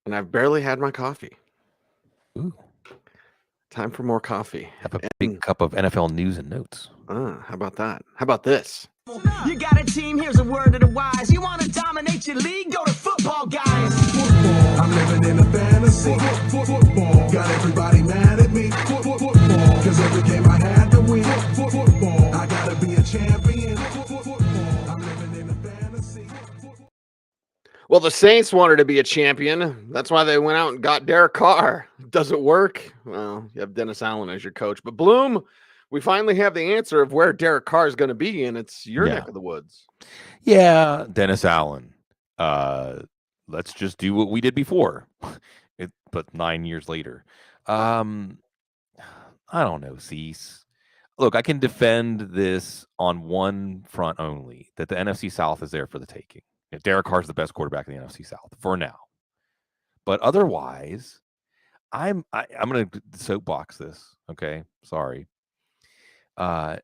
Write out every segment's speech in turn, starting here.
And I've barely had my coffee. Ooh. Time for more coffee. Have a big cup of NFL news and notes. How about that? How about this? You got a team, here's a word of the wise. You want to dominate your league? Go to Footballguys. Football, I'm living in a fantasy. Football, got everybody mad at me. Football, cause every game I had to win. Football, I gotta be a champion. Football, I'm living in a fantasy. Well, the Saints wanted to be a champion. That's why they went out and got Derek Carr. Does it work? Well, you have Dennis Allen as your coach. But Bloom, we finally have the answer of where Derek Carr is going to be, and it's your neck of the woods. Yeah, Dennis Allen. Let's just do what we did before, but 9 years later. I don't know, Cease. Look, I can defend this on one front only, that the NFC South is there for the taking. Derek Carr's the best quarterback in the NFC South for now. But otherwise, I'm going to soapbox this, okay? Sorry. I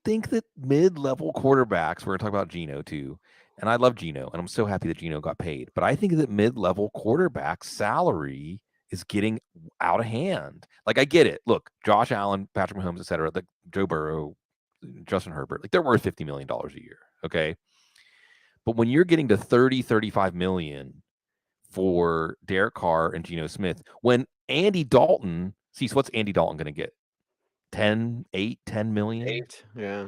think that mid-level quarterbacks, we're going to talk about Geno too, and I love Geno, and I'm so happy that Geno got paid, but I think that mid-level quarterback salary is getting out of hand. Like, I get it. Look, Josh Allen, Patrick Mahomes, et cetera, like Joe Burrow, Justin Herbert, like they're worth $50 million a year, okay? But when you're getting to 30, 35 million for Derek Carr and Geno Smith, when Andy Dalton, what's Andy Dalton going to get? 10 million? 8, yeah.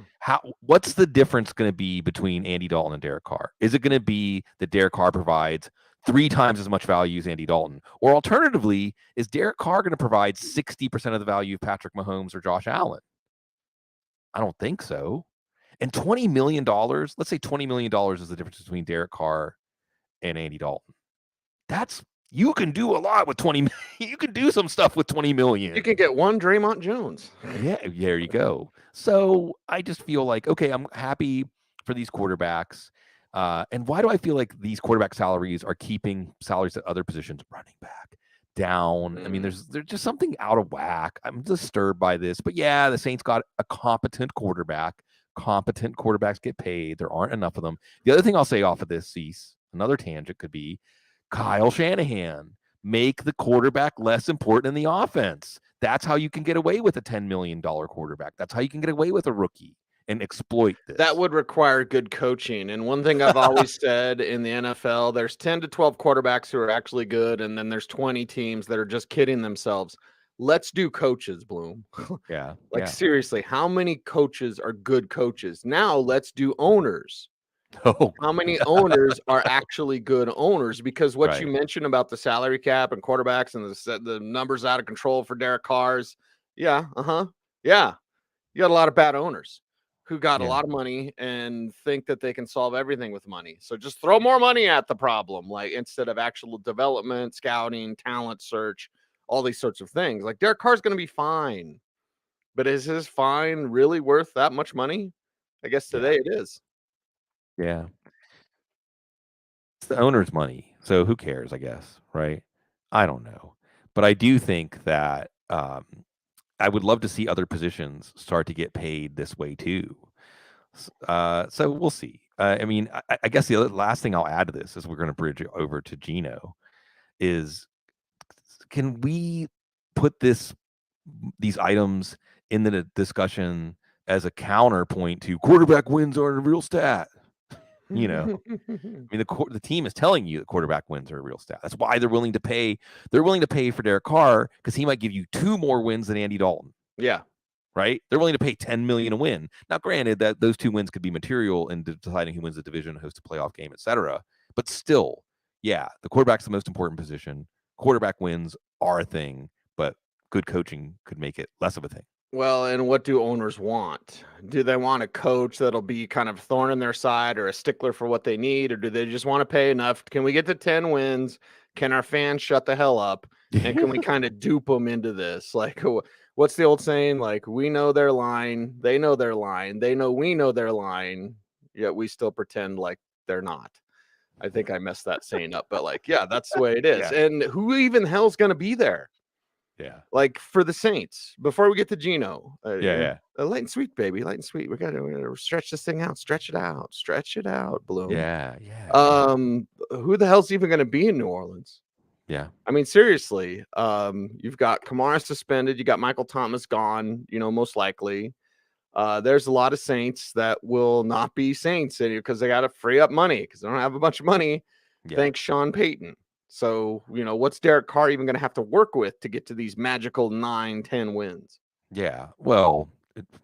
What's the difference going to be between Andy Dalton and Derek Carr? Is it going to be that Derek Carr provides 3 times as much value as Andy Dalton? Or alternatively, is Derek Carr going to provide 60% of the value of Patrick Mahomes or Josh Allen? I don't think so. And $20 million, let's say $20 million is the difference between Derek Carr and Andy Dalton. You can do a lot with 20 million. You can do some stuff with 20 million. You can get one Draymond Jones. Yeah, there you go. So I just feel like, okay, I'm happy for these quarterbacks. And why do I feel like these quarterback salaries are keeping salaries at other positions, running back, down? I mean, there's just something out of whack. I'm disturbed by this. But yeah, the Saints got a competent quarterback. Competent quarterbacks get paid. There aren't enough of them. The other thing I'll say off of this, Cease, another tangent could be Kyle Shanahan. Make the quarterback less important in the offense. That's how you can get away with a $10 million quarterback. That's how you can get away with a rookie and exploit this. That would require good coaching. And one thing I've always said in the NFL, there's 10 to 12 quarterbacks who are actually good, and then there's 20 teams that are just kidding themselves. Let's do coaches, Bloom. Yeah. Seriously, how many coaches are good coaches? Now let's do owners. Oh, how many owners are actually good owners? Because what you mentioned about the salary cap and quarterbacks and the numbers out of control for Derek Carr's, yeah, you got a lot of bad owners who got a lot of money and think that they can solve everything with money. So just throw more money at the problem, like instead of actual development, scouting, talent search, all these sorts of things. Like Derek Carr's going to be fine, but is his fine really worth that much money? I guess today it is. Yeah. It's the owner's money. So who cares, I guess, right? I don't know. But I do think that I would love to see other positions start to get paid this way too. So we'll see. I mean, I guess the last thing I'll add to this is we're going to bridge it over to Geno is, can we put these items in the discussion as a counterpoint to quarterback wins aren't a real stat? You know, I mean, the team is telling you that quarterback wins are a real stat. That's why they're willing to pay. They're willing to pay for Derek Carr because he might give you 2 more wins than Andy Dalton. Yeah. Right. They're willing to pay $10 million a win. Now, granted that those 2 wins could be material in deciding who wins the division, hosts a playoff game, etc. But still, yeah, the quarterback's the most important position. Quarterback wins are a thing, but good coaching could make it less of a thing. Well, and what do owners want? Do they want a coach that'll be kind of thorn in their side or a stickler for what they need? Or do they just want to pay enough? Can we get to 10 wins? Can our fans shut the hell up? And can we kind of dupe them into this? Like, what's the old saying? Like, we know their line. They know their line. They know we know their line. Yet we still pretend like they're not. I think I messed that saying up. But like, yeah, that's the way it is. Yeah. And who even the hell's going to be there? Yeah. Like for the Saints, before we get to Geno. Light and sweet, baby. Light and sweet. We got to stretch this thing out. Stretch it out, Bloom. Yeah. Who the hell's even going to be in New Orleans? Yeah. I mean, seriously, you've got Kamara suspended. You got Michael Thomas gone, most likely. There's a lot of Saints that will not be Saints because they got to free up money because they don't have a bunch of money. Yeah. Thanks, Sean Payton. So, what's Derek Carr even going to have to work with to get to these magical 9-10 wins? Yeah. Well,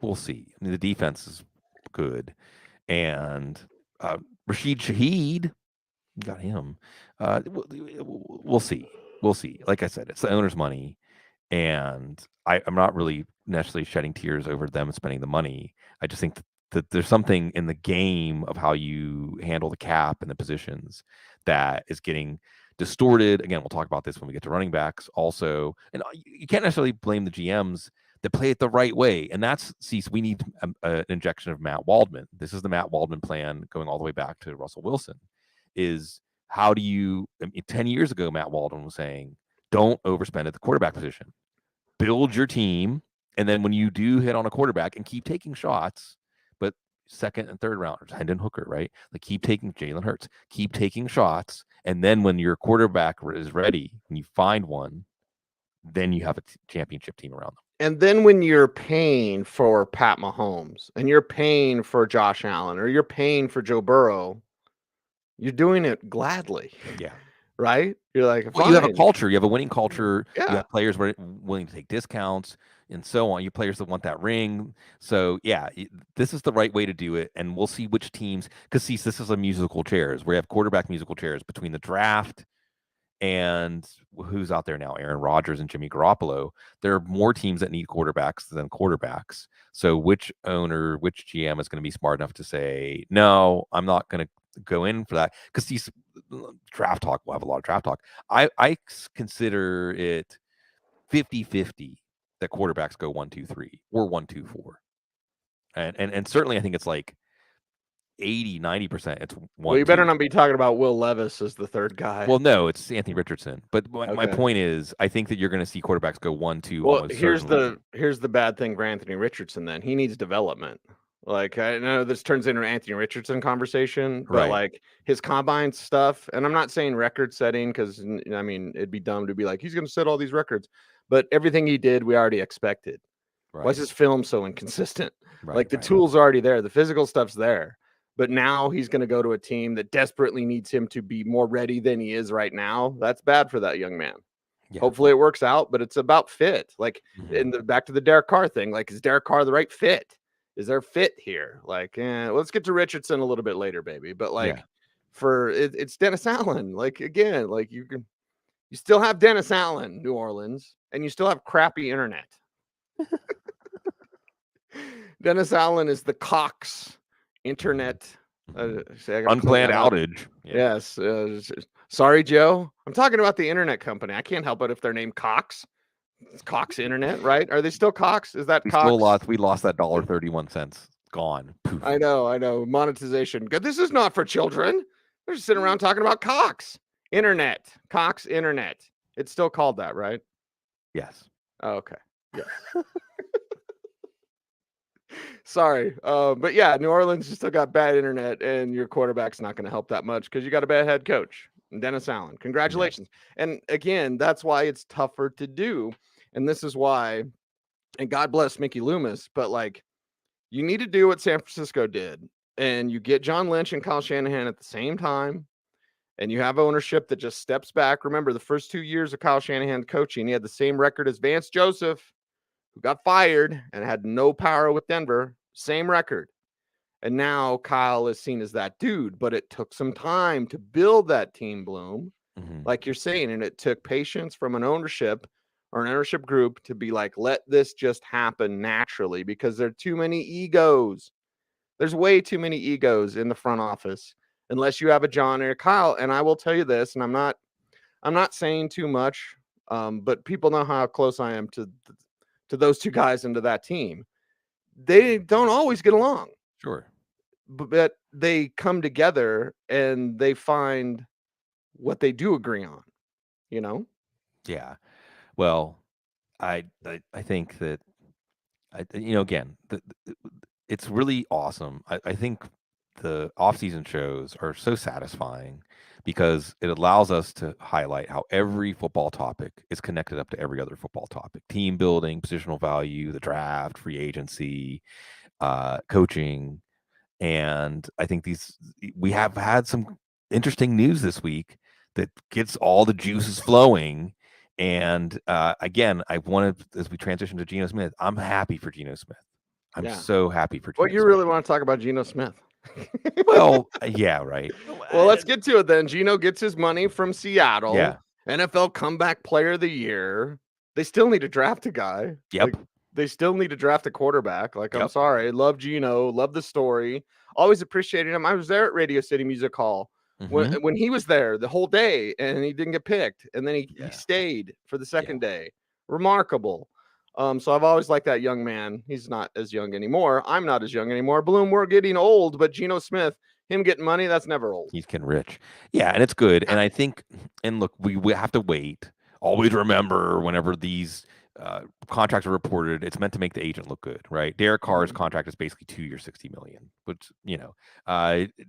we'll see. I mean, the defense is good. And Rashid Shaheed, got him. We'll see. We'll see. Like I said, it's the owner's money. And I'm not really necessarily shedding tears over them spending the money. I just think that there's something in the game of how you handle the cap and the positions that is getting distorted. Again, we'll talk about this when we get to running backs also. And you can't necessarily blame the GMs that play it the right way. And we need an injection of Matt Waldman. This is the Matt Waldman plan going all the way back to Russell Wilson. Is how do you, 10 years ago, Matt Waldman was saying, don't overspend at the quarterback position. Build your team, and then when you do hit on a quarterback and keep taking shots, but second and third rounders, Hendon Hooker, right? Like keep taking Jalen Hurts, keep taking shots, and then when your quarterback is ready and you find one, then you have a championship team around them. And then when you're paying for Pat Mahomes and you're paying for Josh Allen or you're paying for Joe Burrow, you're doing it gladly. Yeah. Right? You're like, well, you have a culture. You have a winning culture. Yeah. You have players willing to take discounts and so on. You have players that want that ring. So, yeah, this is the right way to do it. And we'll see which teams, because this is a musical chairs. We have quarterback musical chairs between the draft and who's out there now, Aaron Rodgers and Jimmy Garoppolo. There are more teams that need quarterbacks than quarterbacks. So which owner, which GM is going to be smart enough to say, no, I'm not going to go in for that? Because these draft talk, we'll have a lot of draft talk. I consider it 50-50 that quarterbacks go 1, 2, 3 or 1, 2, 4. And certainly I think it's like 80-90%. It's 1. Well, you better not be talking about Will Levis as the third guy. Well, no, it's Anthony Richardson. But my point is, I think that you're going to see quarterbacks go 1, 2. Well, here's the bad thing for Anthony Richardson. Then he needs development. Like, I know this turns into an Anthony Richardson conversation, but like his combine stuff, and I'm not saying record setting because I mean it'd be dumb to be like he's going to set all these records, but everything he did we already expected. Why is his film so inconsistent? Like the tools are already there, the physical stuff's there. But now he's going to go to a team that desperately needs him to be more ready than he is right now. That's bad for that young man. Yeah. Hopefully it works out, but it's about fit. Like, back to the Derek Carr thing. Like, is Derek Carr the right fit? Is there fit here? Like, let's get to Richardson a little bit later, baby. But like, it's Dennis Allen. Like again, like you still have Dennis Allen, New Orleans, and you still have crappy internet. Dennis Allen is the Cox internet unplanned outage. Yes. Sorry, Joe. I'm talking about the internet company. I can't help it if they're named Cox. It's Cox Internet, right? Are they still Cox? Is that Cox? We lost that $1.31. Gone. Poof. I know. Monetization. This is not for children. They're just sitting around talking about Cox Internet. Cox Internet. It's still called that, right? Yes. Oh, okay. Yeah. Sorry. But yeah, New Orleans just still got bad internet, and your quarterback's not going to help that much because you got a bad head coach, Dennis Allen. Congratulations. Yeah. And again, that's why it's tougher to do. And this is why, and God bless Mickey Loomis, but like you need to do what San Francisco did, and you get John Lynch and Kyle Shanahan at the same time, and you have ownership that just steps back. Remember, the first 2 years of Kyle Shanahan coaching, he had the same record as Vance Joseph, who got fired and had no power with Denver, same record. And now Kyle is seen as that dude, but it took some time to build that team, Bloom, like you're saying, and it took patience from an ownership or an ownership group to be like, let this just happen naturally, because there are too many egos. There's way too many egos in the front office, unless you have a John or a Kyle. And I will tell you this, and I'm not saying too much, but people know how close I am to those two guys and to that team. They don't always get along. Sure. But they come together and they find what they do agree on, you know? Yeah. Well, I think that, again, it's really awesome. I think the off-season shows are so satisfying because it allows us to highlight how every football topic is connected up to every other football topic: team building, positional value, the draft, free agency, coaching. And I think we have had some interesting news this week that gets all the juices flowing. And again, I wanted, as we transition to Geno Smith, I'm happy for Geno Smith. I'm so happy for Geno Well, you Smith. really want to talk about Geno Smith? Well, yeah, right. Well, let's get to it then. Geno gets his money from Seattle. Yeah. NFL Comeback Player of the Year. They still need to draft a guy. Yep. They still need to draft a quarterback. I'm sorry. Love Geno. Love the story. Always appreciated him. I was there at Radio City Music Hall when he was there the whole day, and he didn't get picked. And then he stayed for the second day. Remarkable. So I've always liked that young man. He's not as young anymore. I'm not as young anymore. Bloom, we're getting old, but Geno Smith, him getting money, that's never old. He's getting rich. Yeah, and it's good. And I think, and look, we have to wait. Always remember whenever these contracts are reported, it's meant to make the agent look good, right? Derek Carr's contract is basically 2 years, $60 million, which,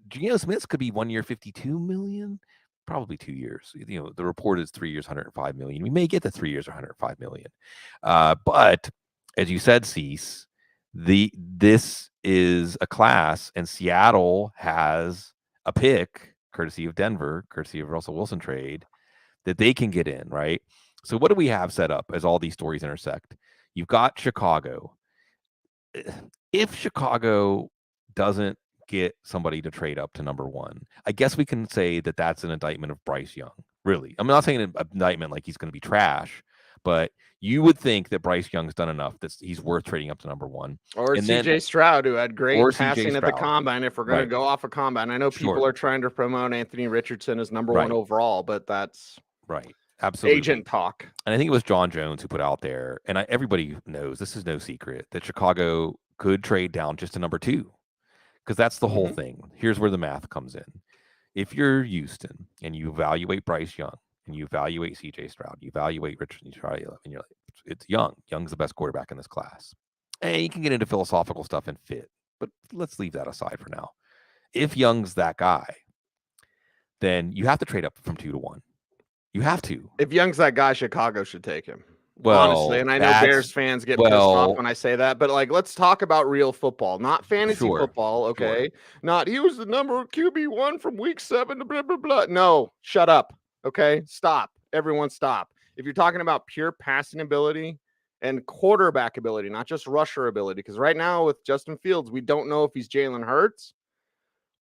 Geno Smith's could be 1 year, $52 million. Probably 2 years. The report is 3 years, $105 million. We may get the 3 years, $105 million. But as you said, Cease, this is a class, and Seattle has a pick, courtesy of Denver, courtesy of Russell Wilson trade, that they can get in, right? So what do we have set up as all these stories intersect? You've got Chicago. If Chicago doesn't get somebody to trade up to number 1, I guess we can say that that's an indictment of Bryce Young. Really, I'm not saying an indictment like he's going to be trash, but you would think that Bryce Young's done enough that he's worth trading up to number 1. Or CJ Stroud, who had great passing at the combine. If we're going to go off a combine, I know people are trying to promote Anthony Richardson as number 1 overall, but that's absolutely agent talk. And I think it was John Jones who put out there, and everybody knows this is no secret, that Chicago could trade down just to number 2. Because that's the whole thing. Here's where the math comes in. If you're Houston and you evaluate Bryce Young and you evaluate CJ Stroud, you evaluate Richardson, and you're like, it's Young. Young's the best quarterback in this class. And you can get into philosophical stuff and fit, but let's leave that aside for now. If Young's that guy, then you have to trade up from 2 to 1. You have to. If Young's that guy, Chicago should take him. Well, honestly, and I know Bears fans get pissed off when I say that, but let's talk about real football, not fantasy football, okay? Not he was the number QB1 from week 7 to blah, blah, blah. No, shut up, okay? Stop. Everyone stop. If you're talking about pure passing ability and quarterback ability, not just rusher ability, because right now with Justin Fields, we don't know if he's Jalen Hurts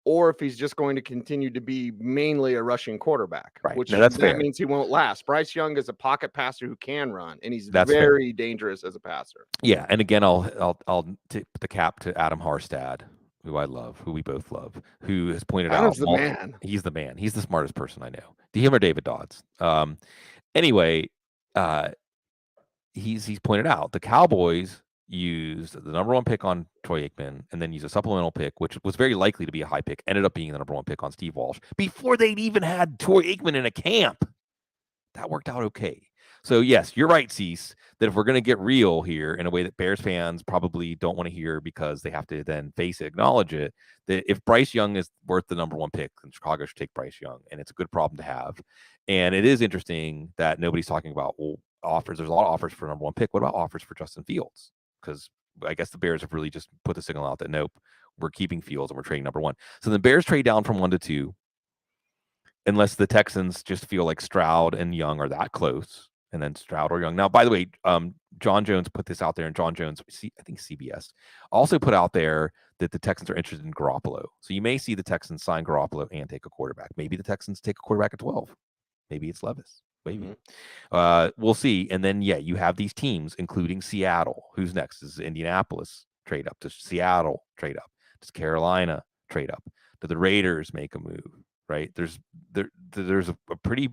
or if he's just going to continue to be mainly a rushing quarterback, which that means he won't last. Bryce Young is a pocket passer who can run, and he's very dangerous as a passer. Yeah, and again, I'll tip the cap to Adam Harstad, who I love, who we both love, who has pointed out. The man. He's the man. He's the smartest person I know. Him or David Dodds. Anyway, he's pointed out the Cowboys used the number 1 pick on Troy Aikman and then used a supplemental pick, which was very likely to be a high pick, ended up being the number 1 pick on Steve Walsh before they'd even had Troy Aikman in a camp. That worked out okay. So yes, you're right, Cease, that if we're going to get real here in a way that Bears fans probably don't want to hear because they have to then face it, acknowledge it, that if Bryce Young is worth the number 1 pick, then Chicago should take Bryce Young, and it's a good problem to have. And it is interesting that nobody's talking about offers. There's a lot of offers for number 1 pick. What about offers for Justin Fields? Because I guess the Bears have really just put the signal out that nope, we're keeping Fields and we're trading number 1. So the Bears trade down from 1 to 2, unless the Texans just feel like Stroud and Young are that close, and then Stroud or Young. Now, by the way, John Jones put this out there, and John Jones, I think CBS, also put out there that the Texans are interested in Garoppolo. So you may see the Texans sign Garoppolo and take a quarterback. Maybe the Texans take a quarterback at 12. Maybe it's Levis. Maybe. We'll see. And then, you have these teams, including Seattle. Who's next? Is Indianapolis trade up? Does Seattle trade up? Does Carolina trade up? Do the Raiders make a move? Right? There's a pretty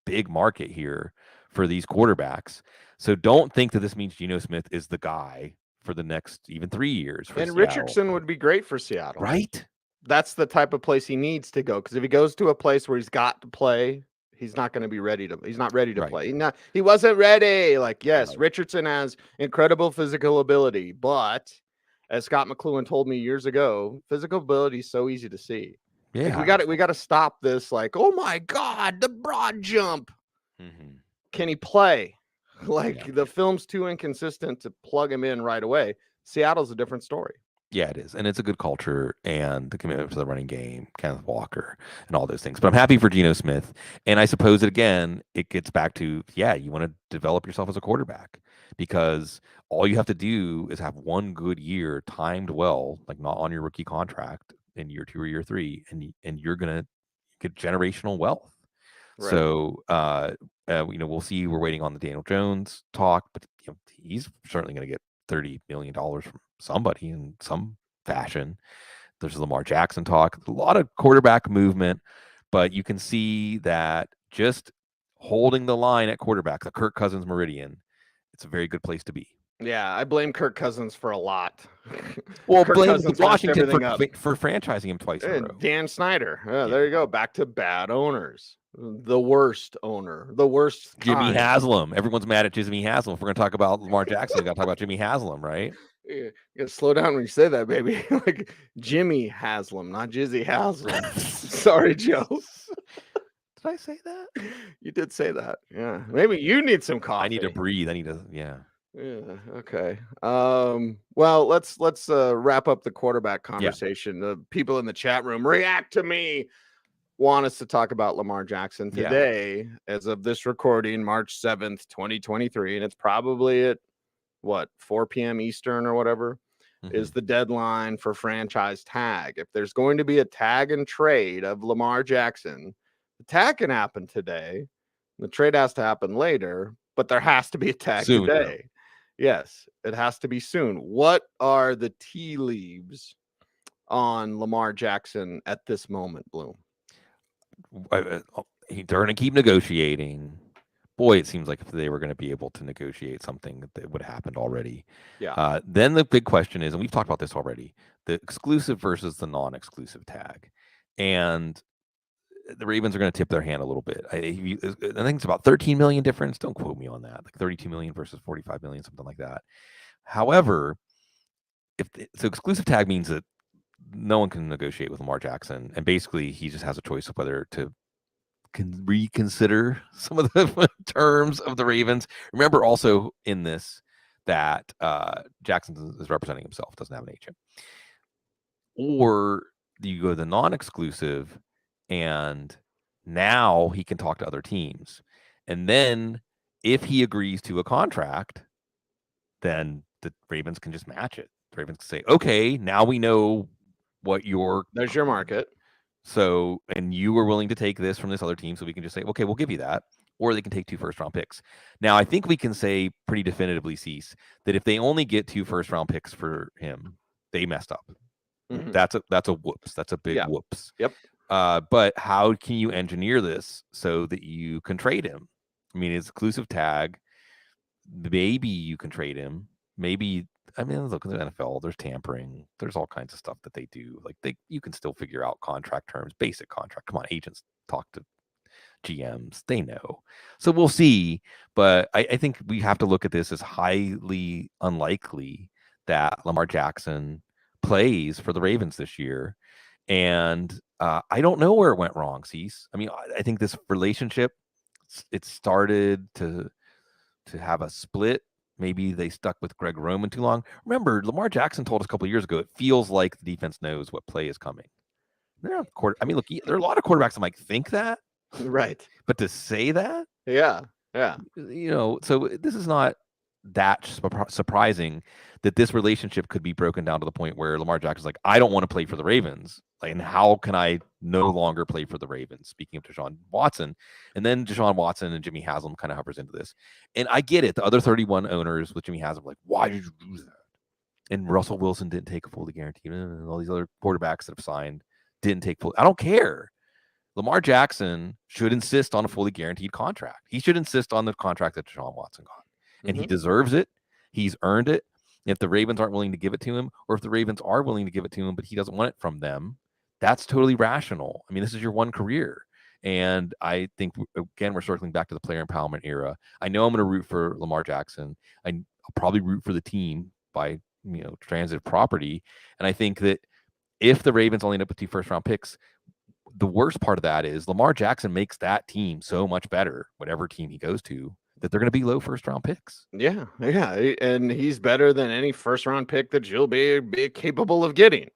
big market here for these quarterbacks. So don't think that this means Geno Smith is the guy for the next even 3 years. And Seattle. Richardson would be great for Seattle. Right? That's the type of place he needs to go. Because if he goes to a place where he's got to play, he's not going to be ready to. He's not ready to play. He wasn't ready. Richardson has incredible physical ability, but as Scott McLuhan told me years ago, physical ability is so easy to see. Yeah. Like we got to stop this. Like, oh my God, the broad jump. Mm-hmm. Can he play? Like the film's too inconsistent to plug him in right away. Seattle's a different story. Yeah, it is. And it's a good culture and the commitment to the running game, Kenneth Walker, and all those things. But I'm happy for Geno Smith. And I suppose it gets back to, you want to develop yourself as a quarterback, because all you have to do is have one good year timed well, like not on your rookie contract in year 2 or year 3, and you're going to get generational wealth. Right. So, we'll see. We're waiting on the Daniel Jones talk, but he's certainly going to get $30 million from somebody in some fashion. There's Lamar Jackson talk, a lot of quarterback movement, but you can see that just holding the line at quarterback, the Kirk Cousins meridian, it's a very good place to be. Yeah, I blame Kirk Cousins for a lot. Well, blame Washington for franchising him twice in a row. Dan Snyder. There you go. Back to bad owners. The worst owner. The worst. Jimmy Haslam. Everyone's mad at Jimmy Haslam. If we're going to talk about Lamar Jackson, we got to talk about Jimmy Haslam, right? You got to slow down when you say that, baby. Like Jimmy Haslam, not Jizzy Haslam. Sorry, Joe. Did I say that? You did say that. Yeah. Maybe you need some coffee. I need to breathe. Yeah, okay. Well, let's wrap up the quarterback conversation. The people in the chat room, react to me, want us to talk about Lamar Jackson today, as of this recording, March 7th, 2023, and it's probably at 4 p.m. Eastern or whatever is the deadline for franchise tag. If there's going to be a tag and trade of Lamar Jackson, the tag can happen today. The trade has to happen later, but there has to be a tag soon, today. Yes, it has to be soon. What are the tea leaves on Lamar Jackson at this moment, Bloom? They're going to keep negotiating. Boy, it seems like if they were going to be able to negotiate something that would have happened already. Yeah. Then the big question is, and we've talked about this already, the exclusive versus the non-exclusive tag. And the Ravens are going to tip their hand a little bit. I think it's about 13 million difference. Don't quote me on that. Like 32 million versus 45 million, something like that. However, so exclusive tag means that no one can negotiate with Lamar Jackson, and basically he just has a choice of whether to reconsider some of the terms of the Ravens. Remember also in this that Jackson is representing himself, doesn't have an agent. Or you go to the non-exclusive, and now he can talk to other teams. And then if he agrees to a contract, then the Ravens can just match it. The Ravens can say, okay, now we know what there's your market. So, and you were willing to take this from this other team, so we can just say, okay, we'll give you that. Or they can take 2 first-round picks. Now, I think we can say pretty definitively, Cease, that if they only get 2 first-round picks for him, they messed up. Mm-hmm. That's a whoops. That's a big whoops. Yep. But how can you engineer this so that you can trade him? I mean, it's exclusive tag. Maybe you can trade him. Maybe. I mean, look at the NFL. There's tampering. There's all kinds of stuff that they do. Like you can still figure out contract terms, basic contract. Come on, agents talk to GMs. They know. So we'll see. But I think we have to look at this as highly unlikely that Lamar Jackson plays for the Ravens this year. And I don't know where it went wrong, Cease. I mean, I think this relationship, it started to have a split. Maybe they stuck with Greg Roman too long. Remember, Lamar Jackson told us a couple of years ago, it feels like the defense knows what play is coming. I mean, look, there are a lot of quarterbacks that might think that. Right. But to say that? Yeah. So this is not that surprising that this relationship could be broken down to the point where Lamar Jackson's like, I don't want to play for the Ravens. And how can I no longer play for the Ravens? Speaking of Deshaun Watson. And then Deshaun Watson and Jimmy Haslam kind of hovers into this. And I get it. The other 31 owners with Jimmy Haslam, like, why did you do that? And Russell Wilson didn't take a fully guaranteed. And all these other quarterbacks that have signed didn't take full. I don't care. Lamar Jackson should insist on a fully guaranteed contract. He should insist on the contract that Deshaun Watson got. And he deserves it. He's earned it. If the Ravens aren't willing to give it to him, or if the Ravens are willing to give it to him, but he doesn't want it from them, that's totally rational. I mean, this is your one career. And I think, again, we're circling back to the player empowerment era. I know I'm going to root for Lamar Jackson. I'll probably root for the team by transitive property. And I think that if the Ravens only end up with 2 first-round picks, the worst part of that is Lamar Jackson makes that team so much better, whatever team he goes to, that they're going to be low first-round picks. Yeah, and he's better than any first-round pick that you'll be capable of getting.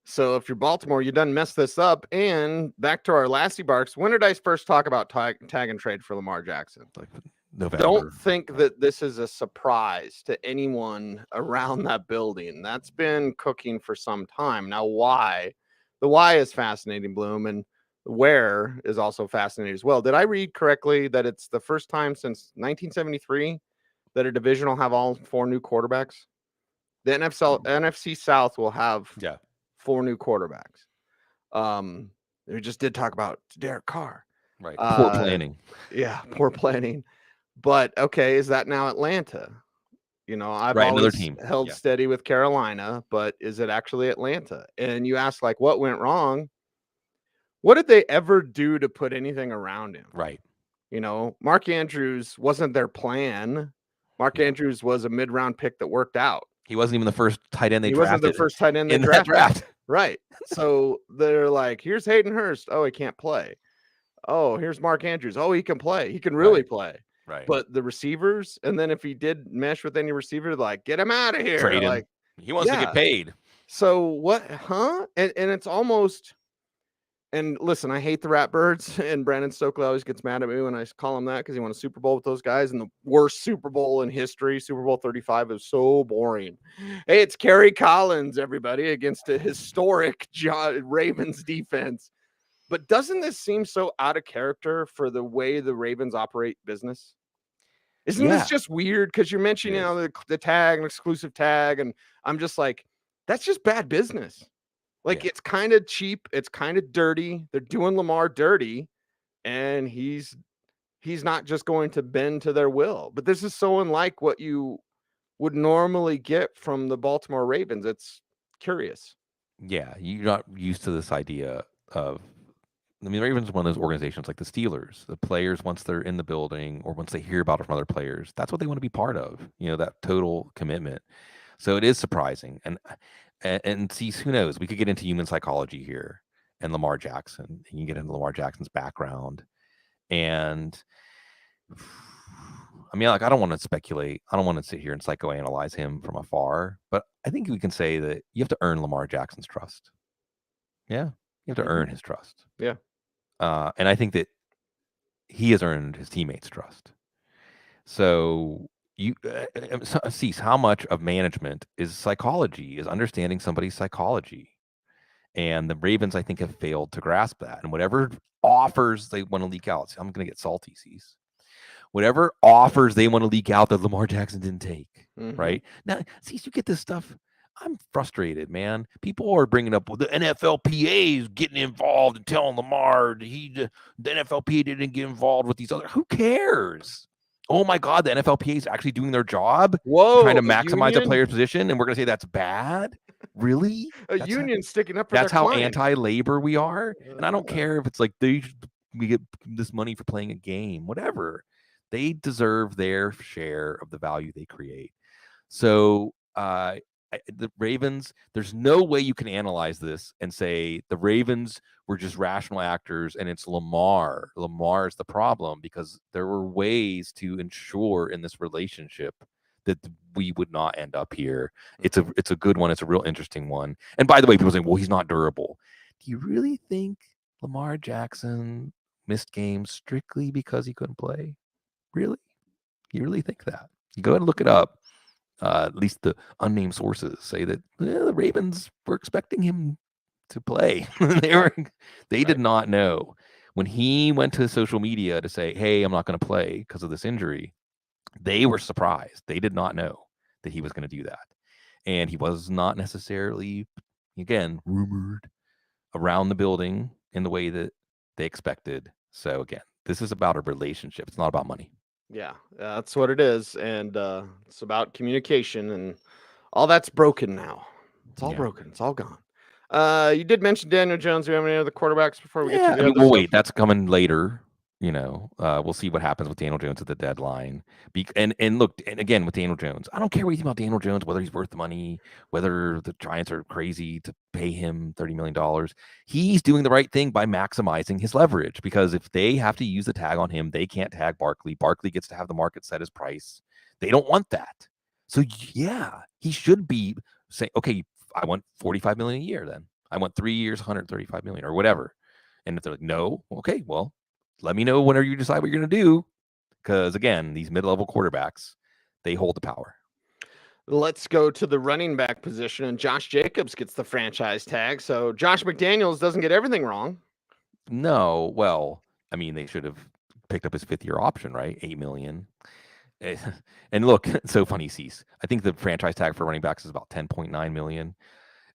So if you're Baltimore, you done mess this up. And back to our Lassie Barks, when did I first talk about tag and trade for Lamar Jackson? Like November. Don't think that this is a surprise to anyone around that building. That's been cooking for some time. Now, why? The why is fascinating, Bloom, and the where is also fascinating as well. Did I read correctly that it's the first time since 1973 that a division will have all 4 new quarterbacks? The NFC South will have 4 new quarterbacks. We just did talk about Derek Carr. Right. Poor planning. Yeah, poor planning. But okay, is that now Atlanta? I've always held steady with Carolina, but is it actually Atlanta? And you ask, like, what went wrong? What did they ever do to put anything around him? Right. Mark Andrews wasn't their plan. Mark Andrews was a mid-round pick that worked out. He wasn't even the first tight end they drafted. He wasn't the first tight end they drafted. Draft. Right. So they're like, here's Hayden Hurst. Oh, he can't play. Oh, here's Mark Andrews. Oh, he can play. He can really play. Right. But the receivers, and then if he did mesh with any receiver, like, get him out of here. Trade him. Like, he wants to get paid. So what? Huh? And it's almost. And listen, I hate the Ratbirds, and Brandon Stokely always gets mad at me when I call him that because he won a Super Bowl with those guys, and the worst Super Bowl in history, Super Bowl 35, is so boring. Hey, it's Kerry Collins, everybody, against a historic Ravens defense. But doesn't this seem so out of character for the way the Ravens operate business? Isn't this just weird? Because you're mentioning the tag, an exclusive tag, and I'm just like, that's just bad business. Like, it's kind of cheap. It's kind of dirty. They're doing Lamar dirty, and he's not just going to bend to their will. But this is so unlike what you would normally get from the Baltimore Ravens. It's curious. Yeah, you're not used to this idea of, the Ravens are one of those organizations like the Steelers. The players, once they're in the building or once they hear about it from other players, that's what they want to be part of, that total commitment. So it is surprising. And see, who knows? We could get into human psychology here and Lamar Jackson. You can get into Lamar Jackson's background. And I don't want to speculate. I don't want to sit here and psychoanalyze him from afar. But I think we can say that you have to earn Lamar Jackson's trust. Yeah. You have to earn his trust. Yeah. And I think that he has earned his teammates' trust. So you see how much of management is psychology, is understanding somebody's psychology. And the Ravens, I think, have failed to grasp that. And whatever offers they want to leak out, I'm going to get salty, Cease. Whatever offers they want to leak out that Lamar Jackson didn't take, right? Now, Cease, you get this stuff. I'm frustrated, man. People are bringing up, well, the NFLPA is getting involved and telling Lamar the NFLPA didn't get involved with these other. Who cares? Oh my God, the NFLPA is actually doing their job, trying to maximize a player's position, and we're going to say that's bad? Really? That's union sticking up for that's their how client. Anti-labor we are? And I don't care if it's like we get this money for playing a game, whatever. They deserve their share of the value they create. So the Ravens, there's no way you can analyze this and say the Ravens were just rational actors and it's Lamar. Lamar's the problem, because there were ways to ensure in this relationship that we would not end up here. It's a good one. It's a real interesting one. And by the way, people say, well, he's not durable. Do you really think Lamar Jackson missed games strictly because he couldn't play? Really? You really think that? You go ahead and look it up. At least the unnamed sources say that the Ravens were expecting him to play. They did not know. When he went to social media to say, hey, I'm not going to play because of this injury, they were surprised. They did not know that he was going to do that. And he was not necessarily, again, rumored around the building in the way that they expected. So again, this is about a relationship. It's not about money. Yeah, that's what it is. And it's about communication, and all that's broken now. It's all broken. It's all gone. You did mention Daniel Jones. Do you have any other quarterbacks before we get to the other wait, that's coming later. We'll see what happens with Daniel Jones at the deadline. And look, and again with Daniel Jones, I don't care what you think about Daniel Jones, whether he's worth the money, whether the Giants are crazy to pay him $30 million. He's doing the right thing by maximizing his leverage, because if they have to use the tag on him, they can't tag Barkley. Barkley gets to have the market set his price. They don't want that. So yeah, he should be saying, okay, I want $45 million a year. Then I want 3 years, $135 million or whatever. And if they're like, no, okay, well, let me know whenever you decide what you're going to do. Because, again, these mid-level quarterbacks, they hold the power. Let's go to the running back position, and Josh Jacobs gets the franchise tag. So Josh McDaniels doesn't get everything wrong. No, well, I mean, they should have picked up his fifth-year option, right? $8 million. And look, it's so funny, Cease. I think the franchise tag for running backs is about $10.9 million.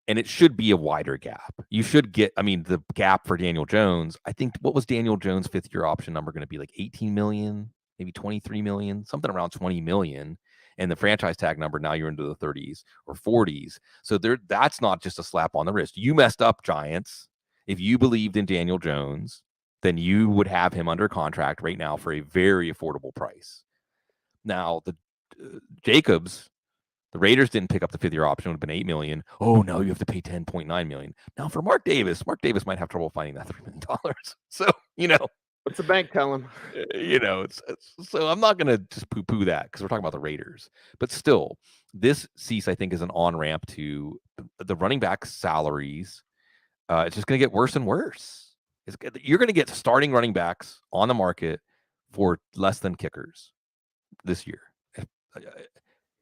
And it should be a wider gap. You should get, the gap for Daniel Jones, I think, what was Daniel Jones' fifth-year option number going to be? Like 18 million, maybe 23 million, something around 20 million. And the franchise tag number, now you're into the 30s or 40s. So that's not just a slap on the wrist. You messed up, Giants. If you believed in Daniel Jones, then you would have him under contract right now for a very affordable price. Now, the Jacobs, the Raiders didn't pick up the fifth-year option. It would have been $8 million. Oh, no, you have to pay $10.9 million. Now, for Mark Davis might have trouble finding that $3 million. So, what's the bank tell him? So I'm not going to just poo-poo that because we're talking about the Raiders. But still, this Cease, I think, is an on-ramp to the running back salaries. It's just going to get worse and worse. You're going to get starting running backs on the market for less than kickers this year. Are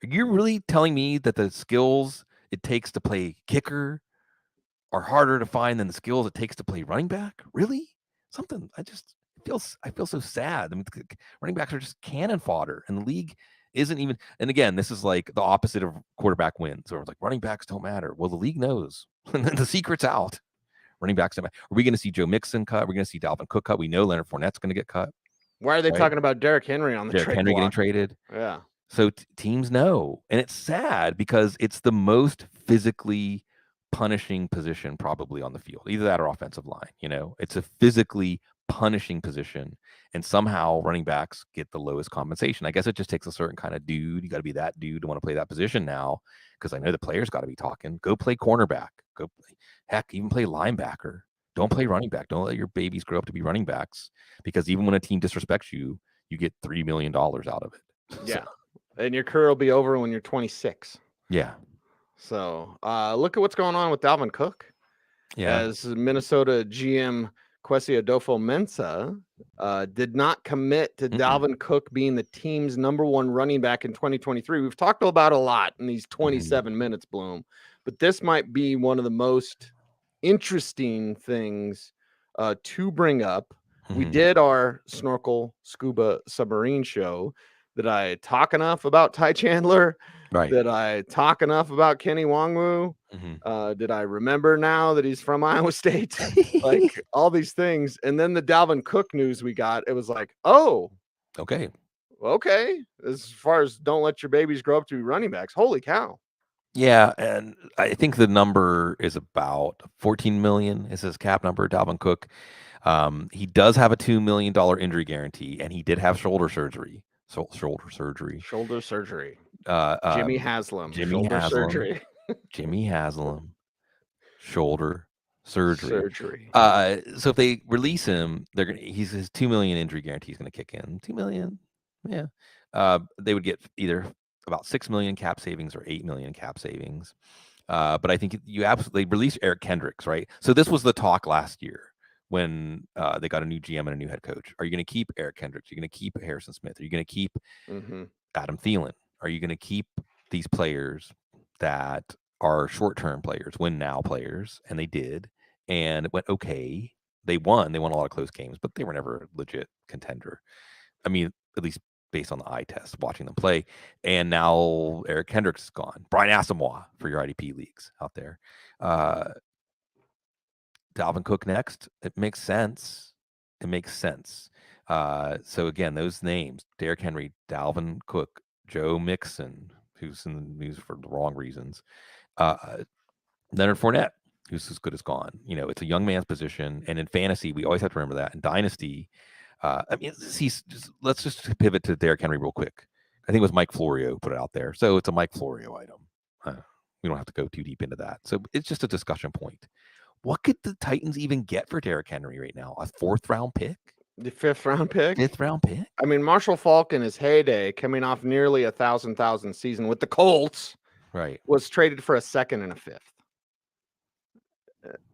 you really telling me that the skills it takes to play kicker are harder to find than the skills it takes to play running back? Really? I feel so sad. Running backs are just cannon fodder, and the league isn't even. And again, this is like the opposite of quarterback wins. So it's like running backs don't matter. Well, the league knows. The secret's out. Running backs don't matter. Are we going to see Joe Mixon cut? We're going to see Dalvin Cook cut. We know Leonard Fournette's going to get cut. Why are they talking about Derrick Henry on the Derrick Henry getting traded? Yeah. So teams know, and it's sad because it's the most physically punishing position probably on the field, either that or offensive line. It's a physically punishing position, and somehow running backs get the lowest compensation. I guess it just takes a certain kind of dude. You got to be that dude to want to play that position now, because I know the players got to be talking. Go play cornerback. Even play linebacker. Don't play running back. Don't let your babies grow up to be running backs, because even when a team disrespects you, you get $3 million out of it. Yeah. And your career will be over when you're 26. Yeah. So look at what's going on with Dalvin Cook. Yeah. As Minnesota GM Kwesi Adofo-Mensah did not commit to Dalvin Cook being the team's number one running back in 2023. We've talked about a lot in these 27 minutes, Bloom. But this might be one of the most interesting things to bring up. We did our snorkel scuba submarine show. Did I talk enough about Ty Chandler? Right. Did I talk enough about Kenny Nwangwu? Did I remember now that he's from Iowa State? Like all these things. And then the Dalvin Cook news we got, it was like, oh, okay. As far as don't let your babies grow up to be running backs. Holy cow. Yeah, and I think the number is about 14 million is his cap number, Dalvin Cook. He does have a $2 million injury guarantee, and he did have shoulder surgery. Jimmy Haslam. Surgery. Jimmy Haslam. Shoulder surgery. So if they release him, his $2 million injury guarantee is gonna kick in. $2 million. Yeah. They would get either about $6 million cap savings or $8 million cap savings. But I think you absolutely release Eric Kendricks, right? So this was the talk last year when they got a new GM and a new head coach. Are you going to keep Eric Kendricks? Are you going to keep Harrison Smith? Are you going to keep Adam Thielen? Are you going to keep these players that are short-term players, win-now players? And they did. And it went okay. They won. They won a lot of close games, but they were never a legit contender. At least based on the eye test, watching them play. And now Eric Kendricks is gone. Brian Asamoah for your IDP leagues out there. Dalvin Cook next. It makes sense. So again, those names, Derrick Henry, Dalvin Cook, Joe Mixon, who's in the news for the wrong reasons, Leonard Fournette, who's as good as gone. It's a young man's position. And in fantasy, we always have to remember that. In Dynasty, I mean, let's just pivot to Derrick Henry real quick. I think it was Mike Florio put it out there. So it's a Mike Florio item. We don't have to go too deep into that. So it's just a discussion point. What could the Titans even get for Derrick Henry right now? A 4th round pick? The 5th round pick? 5th round pick? I mean, Marshall Faulk in his heyday, coming off nearly 1,000 season with the Colts, right, was traded for a 2nd and a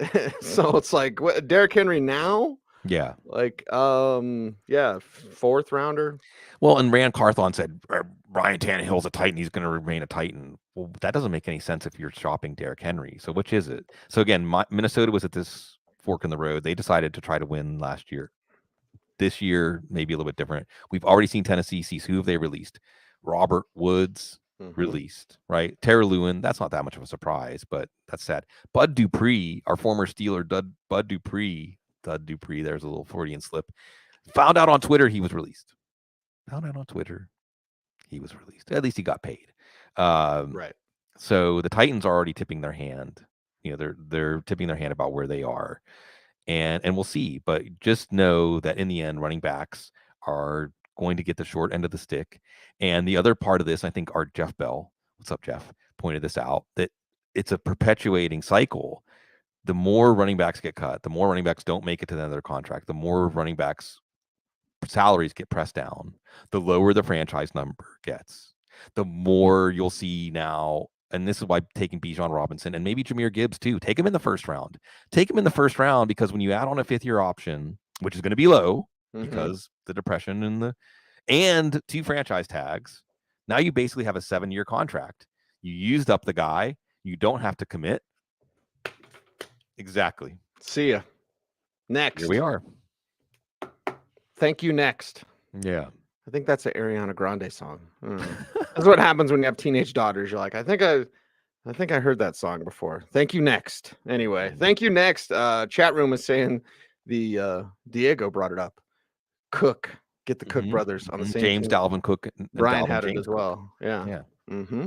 5th. So it's like Derrick Henry now? Yeah. Like, 4th rounder. Well, and Rand Carthon said Ryan Tannehill's a Titan. He's going to remain a Titan. Well, that doesn't make any sense if you're shopping Derrick Henry. So which is it? So again, Minnesota was at this fork in the road. They decided to try to win last year. This year, maybe a little bit different. We've already seen Tennessee cease. Who have they released? Robert Woods released, right? Tara Lewin. That's not that much of a surprise, but that's sad. Bud Dupree, our former Steeler, Bud Dupree, there's a little Freudian slip. Found out on Twitter he was released. At least he got paid. Right. So the Titans are already tipping their hand. You know, they're tipping their hand about where they are. And we'll see. But just know that in the end, running backs are going to get the short end of the stick. And the other part of this, I think, our Jeff Bell, what's up, Jeff, pointed this out, that it's a perpetuating cycle. The more running backs get cut, the more running backs don't make it to the end of their contract, the more running backs' salaries get pressed down, the lower the franchise number gets, the more you'll see now. And this is why taking Bijan Robinson and maybe Jahmyr Gibbs too, take him in the first round. Take him in the first round because when you add on a 5th-year option, which is going to be low because the depression and 2 franchise tags, now you basically have a 7-year contract. You used up the guy. You don't have to commit. Exactly. See ya. Next. Here we are. Thank you. Next. Yeah. I think that's an Ariana Grande song. That's what happens when you have teenage daughters. You're like, I think I heard that song before. Thank you. Next. Anyway, thank you. Next. Chat room is saying the Diego brought it up. Cook. Get the Cook brothers on the same James team. Dalvin Cook. Brian Dalvin had James it as well. Yeah. Yeah.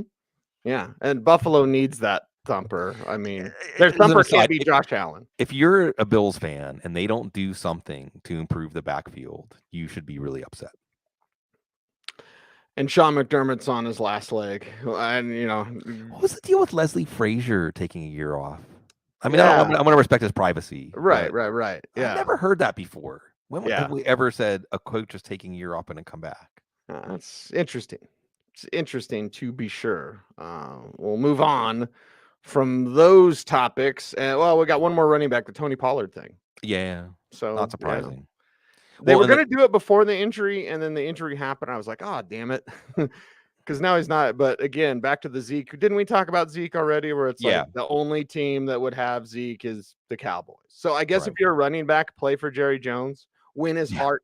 Yeah. And Buffalo needs that thumper. I mean, their thumper can't be Josh Allen. If you're a Bills fan and they don't do something to improve the backfield, you should be really upset. And Sean McDermott's on his last leg. And, you know, what was the deal with Leslie Frazier taking a year off? I mean, I'm going to respect his privacy. Right. Yeah. I've never heard that before. When have we ever said a coach is taking a year off and then come back? That's interesting. It's interesting to be sure. We'll move on from those topics. Well, we got one more running back, the Tony Pollard thing. Yeah. So not surprising. Yeah. They were going to do it before the injury, and then the injury happened. I was like, oh, damn it. Because now he's not. But again, back to the Zeke. Didn't we talk about Zeke already? Where it's like the only team that would have Zeke is the Cowboys. So I guess if you're a running back, play for Jerry Jones, win his heart.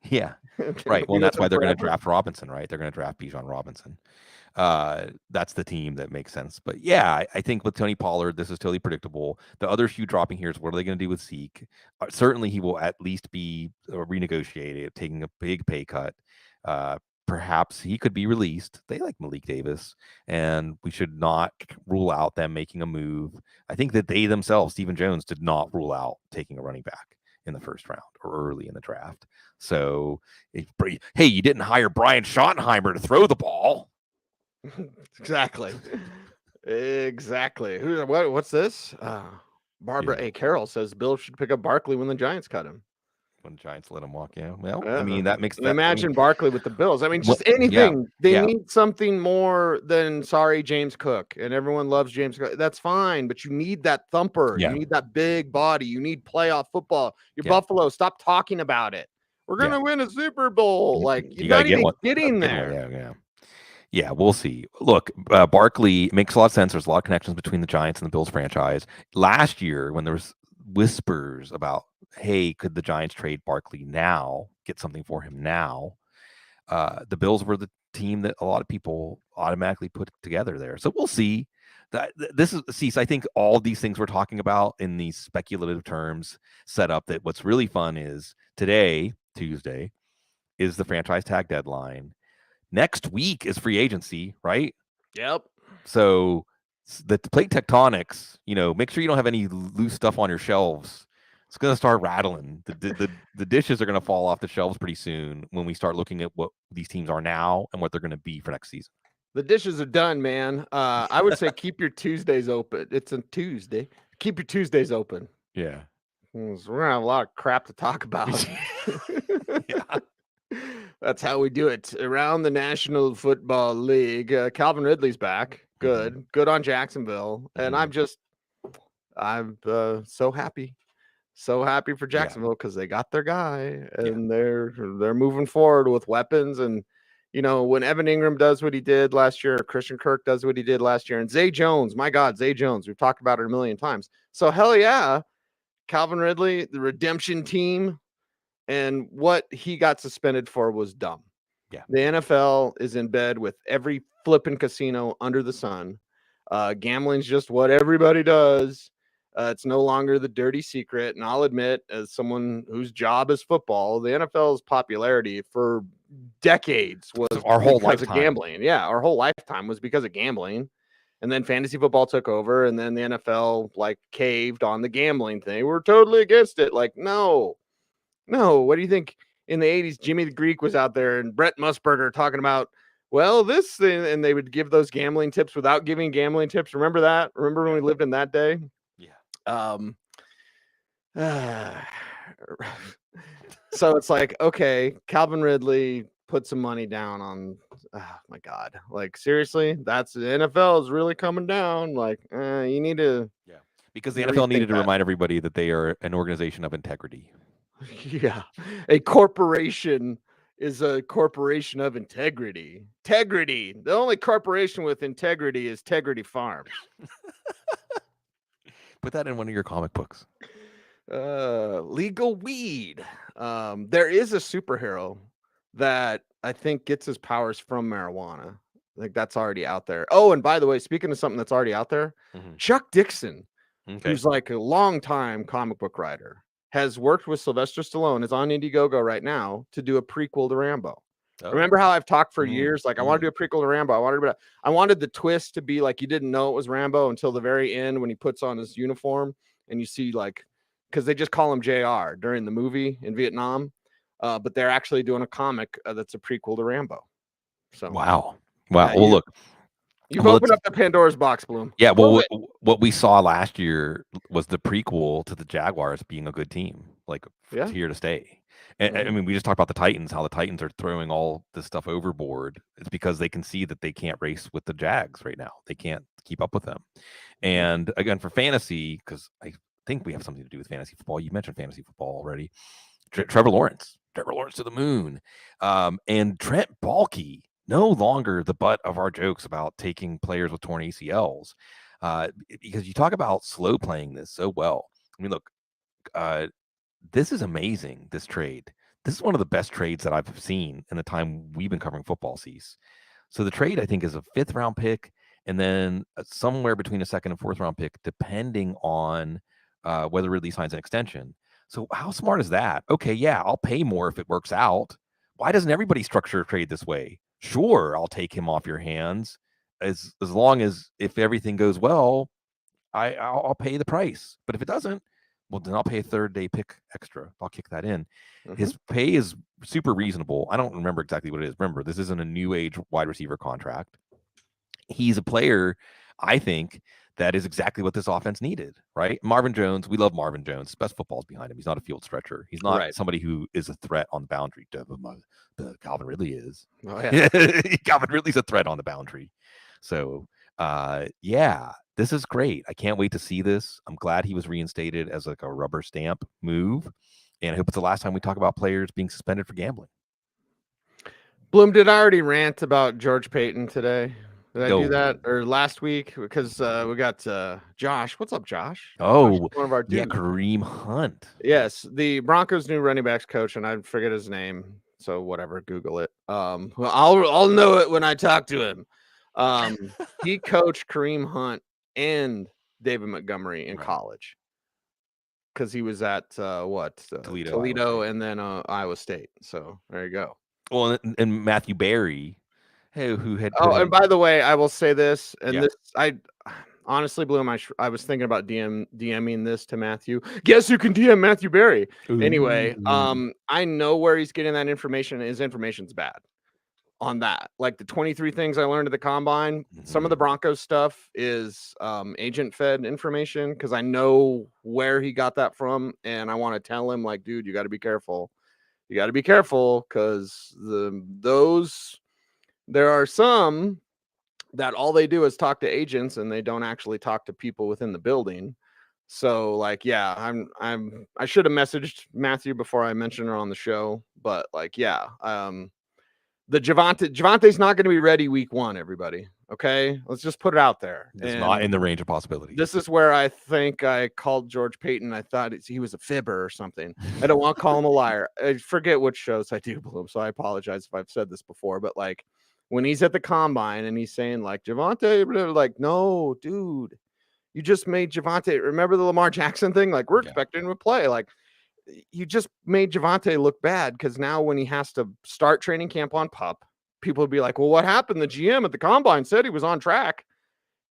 Yeah. Right. Well, that's why they're going to draft Robinson, right? They're going to draft Bijan Robinson. That's the team that makes sense. But yeah, I think with Tony Pollard, this is totally predictable. The other shoe dropping here is what are they going to do with Zeke? Certainly, he will at least be renegotiated, taking a big pay cut. Perhaps he could be released. They like Malik Davis, and we should not rule out them making a move. I think that they themselves, Stephen Jones, did not rule out taking a running back in the first round or early in the draft. So, hey, you didn't hire Brian Schottenheimer to throw the ball. Exactly. What's this? Barbara A. Carroll says Bill should pick up Barkley when the Giants cut him. When the Giants let him walk, Well, I mean, that makes imagine Barkley with the Bills. I mean, just anything. They need something more than James Cook, and everyone loves James Cook. That's fine, but you need that thumper. You need that big body. You need playoff football. Your Buffalo, stop talking about it. We're gonna win a Super Bowl. Like you're not even getting there. Yeah, we'll see. Look, Barkley makes a lot of sense. There's a lot of connections between the Giants and the Bills franchise. Last year, when there was whispers about, hey, could the Giants trade Barkley now, get something for him now? The Bills were the team that a lot of people automatically put together there. So we'll see. So I think all these things we're talking about in these speculative terms set up that what's really fun is today, Tuesday, is the franchise tag deadline. Next week is free agency, right? Yep. So the plate tectonics, make sure you don't have any loose stuff on your shelves It's going to start rattling. The dishes are going to fall off the shelves pretty soon when we start looking at what these teams are now and what they're going to be for next season. The dishes are done, man. I would say keep your Tuesdays open. It's a Tuesday. Keep your Tuesdays open. Yeah. We're gonna have a lot of crap to talk about. Yeah. That's how we do it around the National Football League. Calvin Ridley's back. Good on Jacksonville, and I'm so happy for Jacksonville because they got their guy, and they're moving forward with weapons. And when Evan Ingram does what he did last year, or Christian Kirk does what he did last year, and Zay Jones, my God, Zay Jones, we've talked about it a million times. So hell yeah, Calvin Ridley, the redemption team. And what he got suspended for was dumb. Yeah. The NFL is in bed with every flipping casino under the sun. Gambling's just what everybody does. It's no longer the dirty secret. And I'll admit, as someone whose job is football, the NFL's popularity for decades was our whole because lifetime. of gambling. Yeah, our whole lifetime was because of gambling. And then fantasy football took over, and then the NFL caved on the gambling thing. We're totally against it. No, what do you think? In the 80s, Jimmy the Greek was out there and Brett Musburger talking about, this thing, and they would give those gambling tips without giving gambling tips. Remember that? Remember when we lived in that day? Yeah. So it's okay, Calvin Ridley put some money down on, oh my God. Seriously, that's the NFL is really coming down. You need to. Yeah. Because the NFL needed to remind everybody that they are an organization of integrity. Yeah, a corporation is a corporation of integrity. Integrity. The only corporation with integrity is Tegrity Farms. Put that in one of your comic books. Legal weed. There is a superhero that I think gets his powers from marijuana. That's already out there. Oh, and by the way, speaking of something that's already out there, Chuck Dixon, who's a long time comic book writer, has worked with Sylvester Stallone, is on Indiegogo right now to do a prequel to Rambo. Oh. Remember how I've talked for years? I want to do a prequel to Rambo. I wanted the twist to be you didn't know it was Rambo until the very end when he puts on his uniform and you see because they just call him JR during the movie in Vietnam. But they're actually doing a comic that's a prequel to Rambo. So wow. Well, look. You've opened up the Pandora's box, Bloom. Yeah, well, what we saw last year was the prequel to the Jaguars being a good team, here to stay. And I mean, we just talked about the Titans, how the Titans are throwing all this stuff overboard. It's because they can see that they can't race with the Jags right now. They can't keep up with them. And again, for fantasy, because I think we have something to do with fantasy football. You mentioned fantasy football already. Trevor Lawrence to the moon. And Trent Baalke, no longer the butt of our jokes about taking players with torn ACLs, because you talk about slow playing this so well. I mean, look, this is amazing, this trade. This is one of the best trades that I've seen in the time we've been covering football season. So the trade, I think, is a 5th round pick and then somewhere between a 2nd and 4th round pick, depending on whether Ridley signs an extension. So how smart is that? Okay, yeah, I'll pay more if it works out. Why doesn't everybody structure a trade this way? Sure, I'll take him off your hands as long as if everything goes well, I'll pay the price. But if it doesn't, well, then I'll pay a 3rd day pick extra. I'll kick that in. His pay is super reasonable. I don't remember exactly what it is. Remember, this isn't a new age wide receiver contract. He's a player, I think, that is exactly what this offense needed, right? Marvin Jones, we love Marvin Jones. Best football's behind him. He's not a field stretcher. He's not somebody who is a threat on the boundary. Calvin Ridley is. Oh, yeah. Calvin Ridley's a threat on the boundary. So, this is great. I can't wait to see this. I'm glad he was reinstated as a rubber stamp move. And I hope it's the last time we talk about players being suspended for gambling. Bloom, did I already rant about George Payton today? Did I do that or last week? Because we got Josh. What's up, Josh? Oh, Josh, one of our dudes. Yeah, Kareem Hunt. Yes, the Broncos' new running backs coach, and I forget his name. So whatever, Google it. I'll know it when I talk to him. He coached Kareem Hunt and David Montgomery in college because he was at Toledo, and then Iowa State. So there you go. Well, and Matthew Berry. Who had? And by the way, I will say this, and this honestly, Bloom, I was thinking about DMing this to Matthew. Guess who can DM Matthew Berry? Anyway, I know where he's getting that information. His information's bad on that. Like the 23 things I learned at the combine, some of the Broncos stuff is agent fed information because I know where he got that from, and I want to tell him, like, dude, you got to be careful. You got to be careful because there are some that all they do is talk to agents and they don't actually talk to people within the building. So like, yeah, I should have messaged Matthew before I mentioned her on the show, but like, yeah, the Javante's not going to be ready week 1, everybody. Okay. Let's just put it out there. It's not in the range of possibility. This is where I think I called George Payton. I thought he was a fibber or something. I don't want to call him a liar. I forget which shows I do, Bloom. So I apologize if I've said this before, but like when he's at the combine and he's saying like Javonte, like, no, dude, you just made Javonte. Remember the Lamar Jackson thing? Like we're expecting him to play. Like you just made Javonte look bad because now when he has to start training camp on PUP, people would be like, well, what happened? The GM at the combine said he was on track.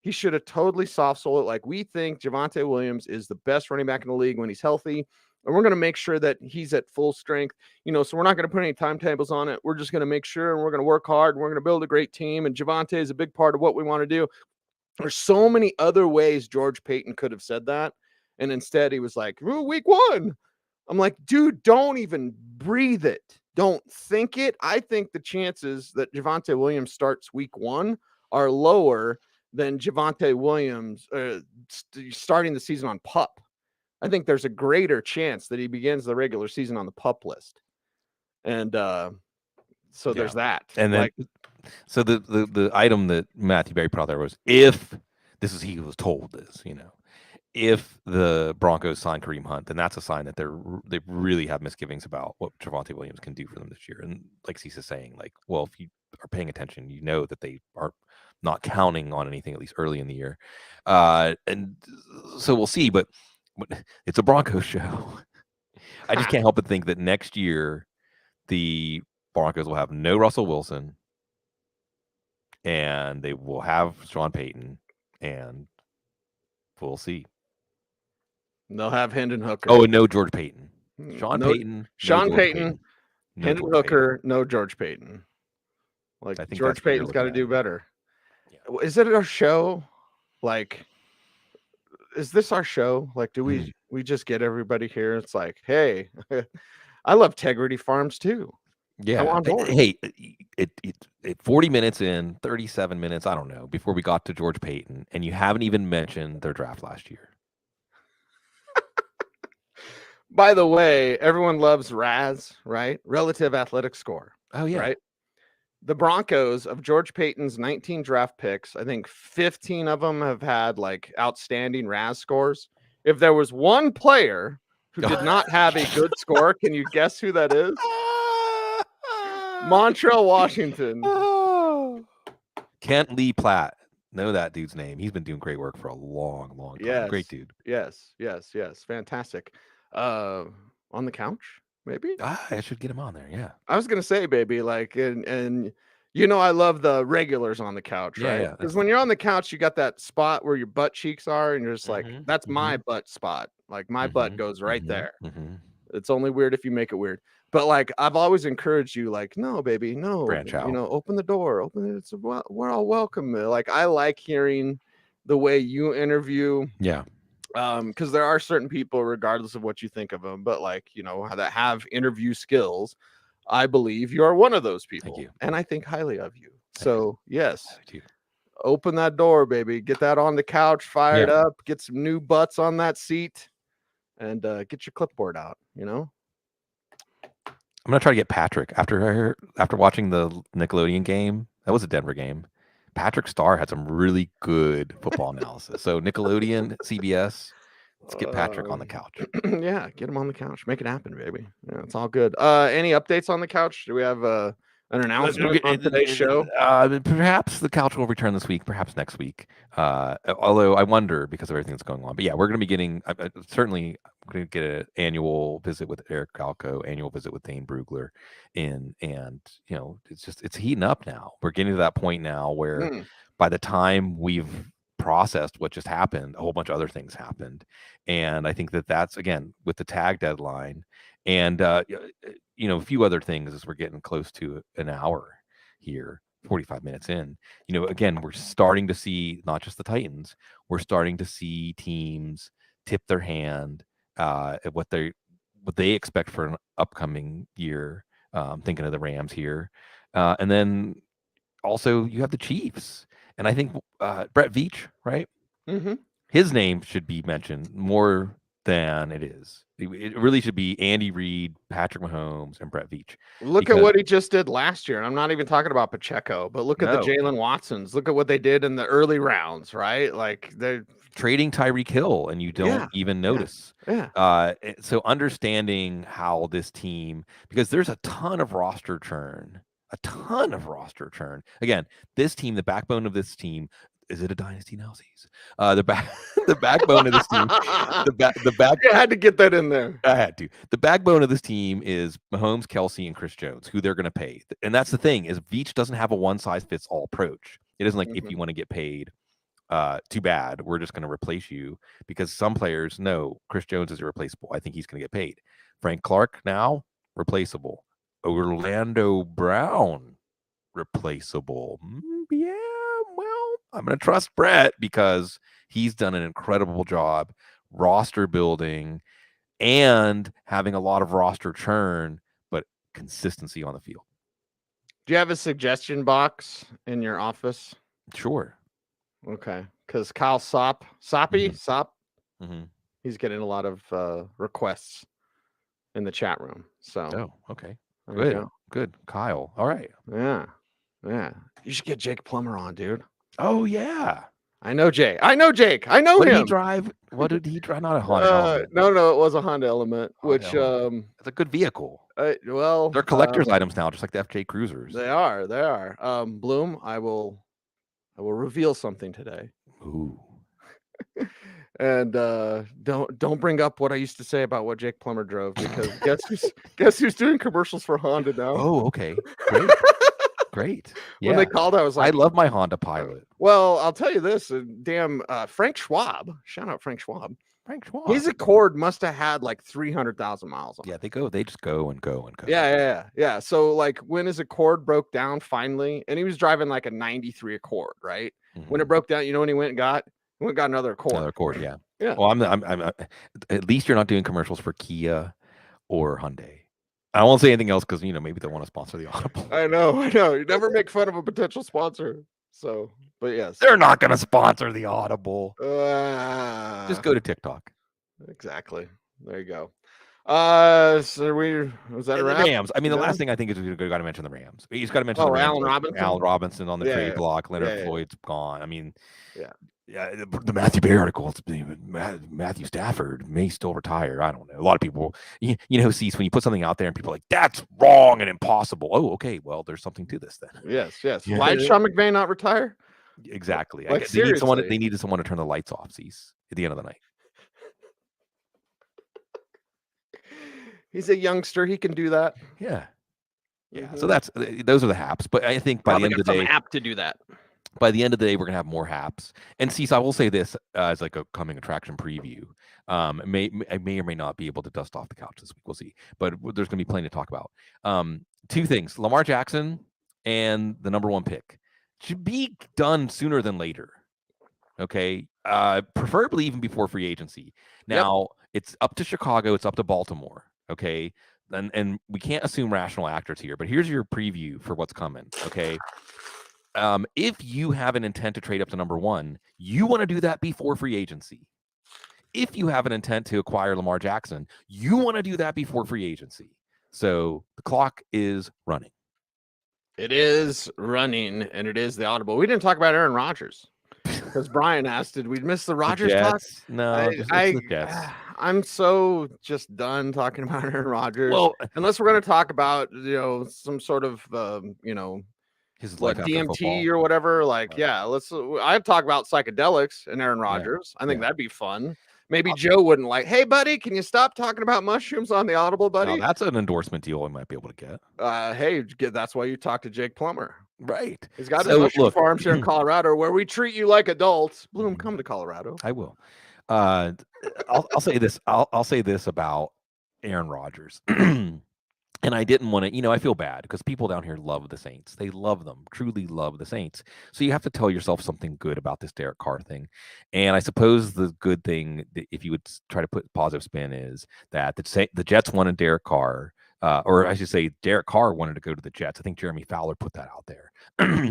He should have totally soft sold it. Like we think Javonte Williams is the best running back in the league when he's healthy. And we're going to make sure that he's at full strength, so we're not going to put any timetables on it. We're just going to make sure, and we're going to work hard, and we're going to build a great team. And Javonte is a big part of what we want to do. There's so many other ways George Payton could have said that. And instead he was like, week 1. I'm like, dude, don't even breathe it. Don't think it. I think the chances that Javonte Williams starts week 1 are lower than Javonte Williams starting the season on PUP. I think there's a greater chance that he begins the regular season on the PUP list. And so there's that. And then, so the item that Matthew Berry put out there was, if this is he was told this, if the Broncos sign Kareem Hunt, then that's a sign that they really have misgivings about what Javonte Williams can do for them this year. And like Cecil saying, like, well, if you are paying attention, you know that they are not counting on anything, at least early in the year. And so we'll see, but it's a Broncos show. I just can't help but think that next year the Broncos will have no Russell Wilson and they will have Sean Payton, and we'll see. They'll have Hendon Hooker. Oh, and no George Payton. Sean Payton. Hendon Hooker, no George Payton. Like, I think George Payton's got to do better. Yeah. Is it our show? Like, is this our show? Like, do we just get everybody here? It's like, hey, I love Tegrity Farms too. Yeah. Hey, it 40 minutes in, 37 minutes, I don't know, before we got to George Payton, and you haven't even mentioned their draft last year. By the way, everyone loves RAS, right? Relative athletic score. Oh, yeah. Right? The Broncos, of George Payton's 19 draft picks, I think 15 of them have had like outstanding RAS scores. If there was one player who did not have a good score, can you guess who that is? Montrell Washington. Kent Lee Platt. Know that dude's name. He's been doing great work for a long, long time. Yes. Great dude. Yes. Fantastic. On the couch, maybe? I should get him on there. Yeah. I was gonna say, baby, like, and I love the regulars on the couch, right? Because when you're on the couch, you got that spot where your butt cheeks are, and you're just like, that's my butt spot. Like my butt goes right there. It's only weird if you make it weird. But like, I've always encouraged you, like, no, baby, no, branch out. Open the door, open it. We're all welcome. Like, I like hearing the way you interview. Yeah. Because there are certain people, regardless of what you think of them, but like, that have interview skills. I believe you are one of those people. Thank you. And I think highly of you. So yes, open that door, baby. Get that on the couch, fire it up, get some new butts on that seat, and get your clipboard out, I'm gonna try to get Patrick after watching the Nickelodeon game. That was a Denver game. Patrick Starr had some really good football analysis. So Nickelodeon, CBS, let's get Patrick on the couch. Yeah, get him on the couch. Make it happen, baby. Yeah, it's all good. Any updates on the couch? Do we have an announcement on today's show? Perhaps the couch will return this week, perhaps next week. Although I wonder because of everything that's going on. But yeah, we're going to be getting certainly going to get an annual visit with Eric Calco, annual visit with Dane Brugler, and it's heating up now. We're getting to that point now where by the time we've processed what just happened. A whole bunch of other things happened, and I think that's again with the tag deadline, and a few other things as we're getting close to an hour here. 45 minutes in, again, we're starting to see not just the Titans, we're starting to see teams tip their hand at what they expect for an upcoming year. Thinking of the Rams here, and then also you have the Chiefs, and I think Brett Veach, right? Mm-hmm. His name should be mentioned more than it is. It really should be Andy Reid, Patrick Mahomes, and Brett Veach. Look at what he just did last year. And I'm not even talking about Pacheco, but look at the Jalen Watsons. Look at what they did in the early rounds, right? Like they're trading Tyreek Hill, and you don't even notice. Yeah. So understanding how this team, because there's a ton of roster churn. Again, this team, the backbone of this team. Is it a dynasty now, Cecil? The backbone of this team. You had to get that in there. I had to. The backbone of this team is Mahomes, Kelsey, and Chris Jones, who they're going to pay. And that's the thing is Veach doesn't have a one-size-fits-all approach. It isn't like if you want to get paid, too bad, we're just going to replace you, because some players know Chris Jones is irreplaceable. I think he's going to get paid. Frank Clark now replaceable. Orlando Brown replaceable. Yeah. Well, I'm going to trust Brett because he's done an incredible job roster building and having a lot of roster churn, but consistency on the field. Do you have a suggestion box in your office? Sure. Okay. Because Kyle Soppy, Mm-hmm. he's getting a lot of requests in the chat room. So, okay. Good. Good. Kyle. All right. Yeah. You should get Jake Plummer on, dude. Oh, yeah. I know Jake. I know him. What did he drive? Not a Honda Element. No, it was a Honda Element, It's a good vehicle. They're collector's items now, just like the FJ Cruisers. They are. Bloom, I will reveal something today. Ooh. And don't bring up what I used to say about what Jake Plummer drove, because guess who's doing commercials for Honda now? Oh, okay. Great. Yeah. When they called, I was like, I love my Honda Pilot. Well, I'll tell you this, Frank Schwab. Shout out Frank Schwab. His Accord must have had like 300,000 miles on it. Yeah, they just go and go and go. Yeah. So like when his Accord broke down finally, and he was driving like a 93 Accord, right? Mm-hmm. When it broke down, you know when he went and got? He went and got another Accord. Yeah. Yeah. Well, I'm at least you're not doing commercials for Kia or Hyundai. I won't say anything else because maybe they want to sponsor the Audible. I know. You never make fun of a potential sponsor. So, but yes, they're not going to sponsor the Audible. Just go to TikTok. Exactly. There you go. Was that a wrap? Rams. I mean, the last thing I think is we got to mention the Rams. He's got to mention the Rams. Allen Robinson on the trade block. Leonard Floyd's gone. I mean, the Matthew Berry article. It's Matthew Stafford may still retire. I don't know. A lot of people, Cease, when you put something out there and people are like, that's wrong and impossible. Oh, okay. Well, there's something to this then. Yes. Yeah. Why did Sean McVay not retire? Exactly. Like, they needed someone to turn the lights off, Cease, at the end of the night. He's a youngster. He can do that. Yeah. Mm-hmm. So those are the haps. But I think by the end of the day, app to do that. By the end of the day, we're gonna have more haps. And Cecil, I will say this as like a coming attraction preview. I may or may not be able to dust off the couch this week. We'll see. But there's gonna be plenty to talk about. Two things: Lamar Jackson and the number 1 pick should be done sooner than later. Okay, preferably even before free agency. Now it's up to Chicago. It's up to Baltimore. Okay, and we can't assume rational actors here. But here's your preview for what's coming. Okay. If you have an intent to trade up to number 1, you want to do that before free agency. If you have an intent to acquire Lamar Jackson, you want to do that before free agency. So the clock is running. It is running, and it is the Audible. We didn't talk about Aaron Rodgers because Brian asked, did we miss the Rodgers talk? No, the Jets. I'm so just done talking about Aaron Rodgers. Well, unless we're going to talk about, some sort of, his life DMT or whatever. I'd talk about psychedelics and Aaron Rodgers. I think that'd be fun. Maybe Joe wouldn't like, hey, buddy, can you stop talking about mushrooms on the Audible, buddy? Now, that's an endorsement deal I might be able to get. Hey, that's why you talk to Jake Plummer. Right. He's got his mushroom farms here in Colorado where we treat you like adults. Bloom, come to Colorado. I will. I'll say this. I'll say this about Aaron Rodgers. And I didn't want to, I feel bad because people down here love the Saints. They love them, truly love the Saints. So you have to tell yourself something good about this Derek Carr thing. And I suppose the good thing, if you would try to put positive spin, is that the Jets wanted Derek Carr, or I should say Derek Carr wanted to go to the Jets. I think Jeremy Fowler put that out there.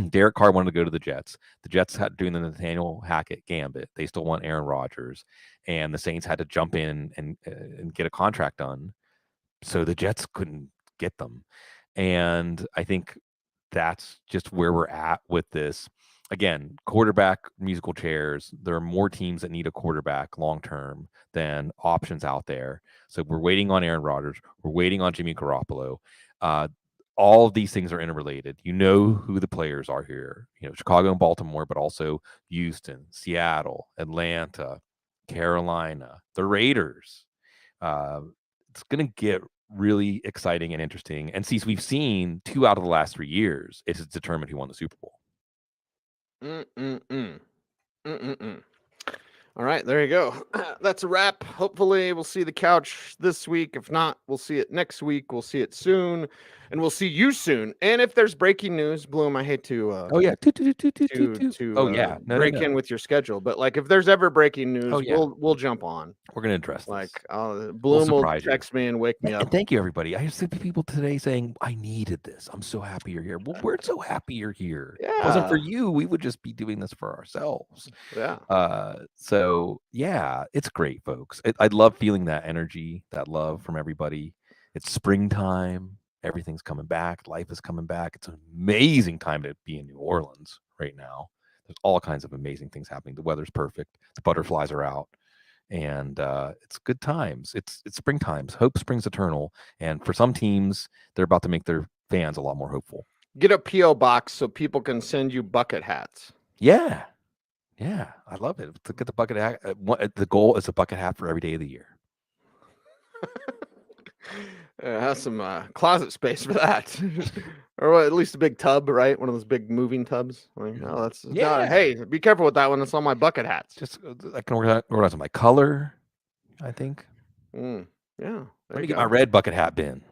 Derek Carr wanted to go to the Jets. The Jets had doing the Nathaniel Hackett gambit. They still want Aaron Rodgers. And the Saints had to jump in and get a contract done. So the Jets couldn't get them. And I think that's just where we're at with this. Again, quarterback musical chairs. There are more teams that need a quarterback long term than options out there. So we're waiting on Aaron Rodgers. We're waiting on Jimmy Garoppolo. All of these things are interrelated. You know who the players are here. Chicago and Baltimore, but also Houston, Seattle, Atlanta, Carolina, the Raiders. It's going to get really exciting and interesting. And since we've seen 2 out of the last 3 years, it has determined who won the Super Bowl. All right, there you go. That's a wrap. Hopefully we'll see the couch this week. If not, we'll see it next week. We'll see it soon, and we'll see you soon. And if there's breaking news, Bloom, I hate to break in with your schedule, but like if there's ever breaking news, we'll jump on. We're gonna address this. Like Bloom will text me and wake me up. And thank you, everybody. I have seen people today saying, I needed this. I'm so happy you're here. Well, we're so happy you're here. If it wasn't for you, we would just be doing this for ourselves. So yeah, it's great, folks. I love feeling that energy, that love from everybody. It's springtime. Everything's coming back. Life is coming back. It's an amazing time to be in New Orleans right now. There's all kinds of amazing things happening. The weather's perfect. The butterflies are out. And it's good times. It's spring times. Hope springs eternal. And for some teams, they're about to make their fans a lot more hopeful. Get a P.O. box so people can send you bucket hats. Yeah. Yeah, I love it. To get the bucket hat, the goal is a bucket hat for every day of the year. Have some closet space for that, or at least a big tub, right? One of those big moving tubs. Hey, be careful with that one. It's on my bucket hats. Just I can organize my color. I think. Yeah. Let me get my red bucket hat bin.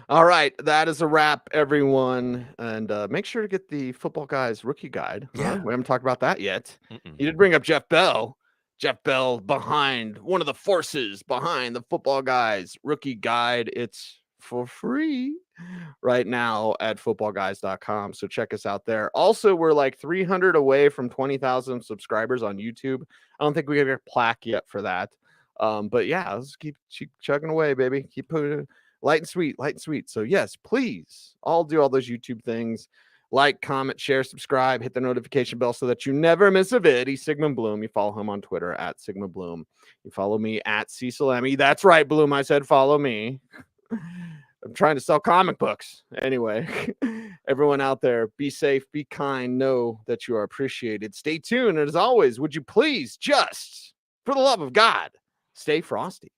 All right, that is a wrap, everyone. And make sure to get the Football Guys rookie guide. Yeah. We haven't talked about that yet. You did bring up Jeff Bell. Jeff Bell behind one of the forces behind the Football Guys rookie guide. It's for free right now at footballguys.com. So check us out there. Also, we're like 300 away from 20,000 subscribers on YouTube. I don't think we got a plaque yet for that. But yeah, let's keep chugging away, baby. Keep putting light and sweet. So yes, please all do all those YouTube things. Like, comment, share, subscribe, hit the notification bell so that you never miss a vid. He's Sigmund Bloom. You follow him on Twitter at Sigmund Bloom. You follow me at Cecil Lammey. That's right, Bloom. I said follow me. I'm trying to sell comic books. Anyway, everyone out there, be safe, be kind, know that you are appreciated. Stay tuned. And as always, would you please just, for the love of God, stay frosty.